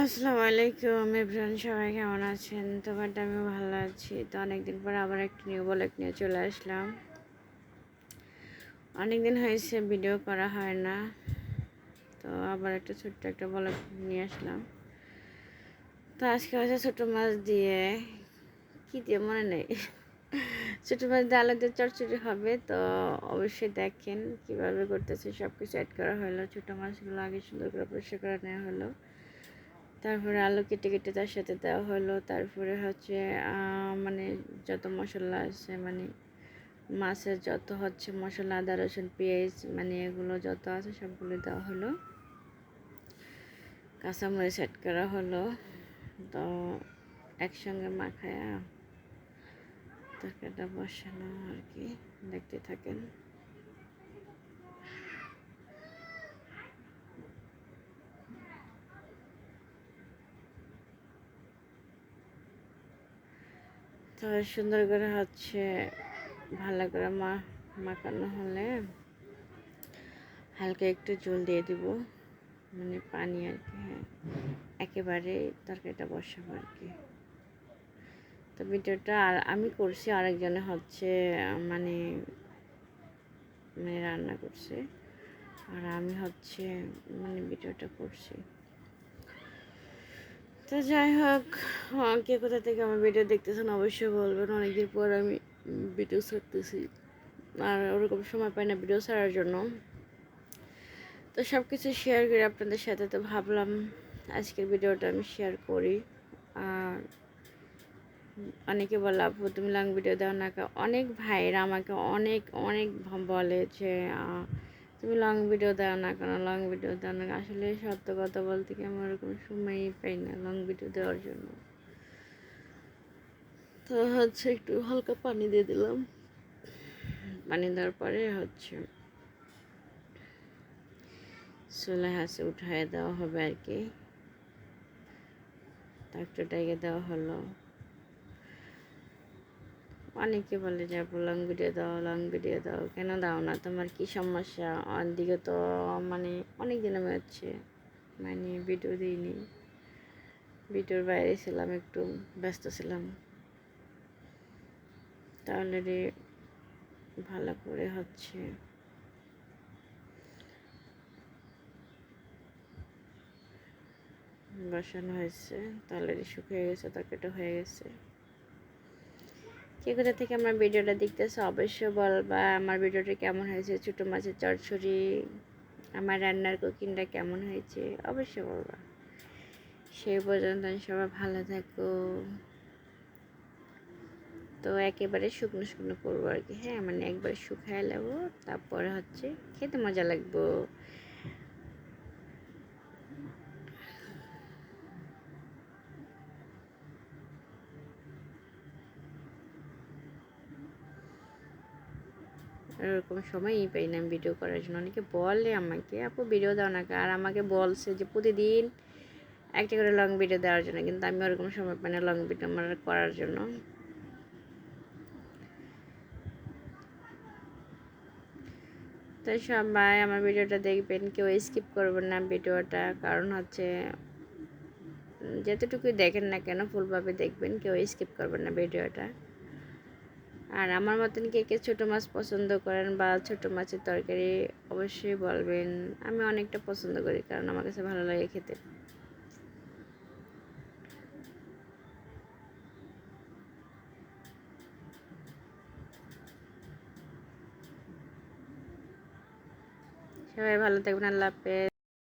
আসসালামু আলাইকুম এভরিওয়ান, সবাই কেমন আছেন? তো আমিও ভালো আছি। তো অনেকদিন পর আবার একটা নিউ ব্লগ নিয়ে চলে আসলাম। অনেকদিন হয়েছে ভিডিও করা হয় না, তো আবার একটা ছোট্ট একটা ব্লগ নিয়ে আসলাম। তো আজকে হচ্ছে ছোটো মাছ দিয়ে কী দিয়ে মনে নেই, ছোটো মাছ দিয়ে আলু দিয়ে চচ্চড়ি হবে। তো অবশ্যই দেখেন কীভাবে করতেছে। সব কিছু অ্যাড করা হলো। ছোটো মাছগুলো আগে সুন্দর করে পরিষ্কার করে নেওয়া হলো, তারপরে আলু কেটে কেটে তার সাথে দেওয়া হলো। তারপরে হচ্ছে মানে যত মশলা আছে, মানে মাছের যত হচ্ছে মশলা, আদা রসুন পেঁয়াজ, মানে এগুলো যত আছে সবগুলো দেওয়া হলো। কাঁচামরিচ অ্যাড করা হলো। তো একসঙ্গে মাখায়া তরকারিটা বসানো আর কি, দেখতে থাকেন। তো সুন্দর করে হচ্ছে ভালো করে মাখানো হলে হালকা একটু জল দিয়ে দিব, মানে পানি আর কি। হ্যাঁ, একেবারে তরকারিটা বসাবো আর কি। তো ভিডিওটা আর আমি করছি, আরেকজনে হচ্ছে মানে মানে রান্না করছে, আর আমি হচ্ছে মানে ভিডিওটা করছি। তো যাই হোক, কে কোথা থেকে আমার ভিডিও দেখতেছেন অবশ্যই বলবেন। অনেকদিন পর আমি ভিডিও ছাড়তেছি, আর ওরকম সময় পাই না ভিডিও ছাড়ার জন্য। তো সব কিছু শেয়ার করি আপনাদের সাথে, তো ভাবলাম আজকের ভিডিওটা আমি শেয়ার করি। আর অনেকে বলে, আপু তুমি লং ভিডিও দাও না। অনেক ভাইয়েরা আমাকে অনেক অনেক বলে যে তুমি লং ভিডিও দাও না কেন, লং ভিডিও দাও না। আসলে সত্য কথা বলতে কি, আমি ওরকম সময়ই পাই না লং ভিডিও দেওয়ার জন্য। তো হচ্ছে একটু হালকা পানি দিয়ে দিলাম। পানি দেওয়ার পরে হচ্ছে চুলা হাসে উঠায় দেওয়া হবে আর কি। একটু ডেকে দেওয়া হলো। অনেকে বলে যে আপু লং ভিডিও দাও, লং ভিডিও দাও, কেন দাও না, তোমার কি সমস্যা? দিকে তো মানে অনেক দিন আমি হচ্ছে মানে ভিডিও দিইনি, ভিডিওর বাইরে ছিলাম, একটু ব্যস্ত ছিলাম। তাহলে ভালো করে হচ্ছে বসানো হয়েছে, তাহলে শুকিয়ে গেছে, তরকারিটা হয়ে গেছে। কে কোথা থেকে আমার ভিডিওটা দেখতেছে অবশ্যই বলবা আমার ভিডিওটা কেমন হয়েছে। ছোটো মাছের চচ্চড়ি, আমার রান্নার কুকিংটা কেমন হয়েছে অবশ্যই বলবা। সেই পর্যন্ত সবাই ভালো থাকো। তো একেবারে শুকনো শুকনো করবো আর কি। হ্যাঁ, মানে একবারে শুকায় নেবো, তারপরে হচ্ছে খেতে মজা লাগবো। এরকম সময়ই পাই না ভিডিও করার জন্য। অনেকে বলে আমাকে, আপু ভিডিও দাও না, আর আমাকে বলছে যে প্রতিদিন একটা করে লং ভিডিও দেওয়ার জন্য, কিন্তু আমি ওরকম সময় পাই না লং ভিডিও আমার করার জন্য। তো সবাই আমার ভিডিওটা দেখবেন, কেউ স্কিপ করবেন না ভিডিওটা, কারণ হচ্ছে যতটুকুই দেখেন না কেন ফুলভাবে দেখবেন, কেউ স্কিপ করবেন না ভিডিওটা। আর আমার মতন কে কে ছোটো মাছ পছন্দ করেন বা ছোটো মাছের তরকারি অবশ্যই বলবেন। আমি অনেকটা পছন্দ করি, কারণ আমার কাছে ভালো লাগে খেতে। সবাই ভালো থাকবেন, আল্লাহ হাফেজ।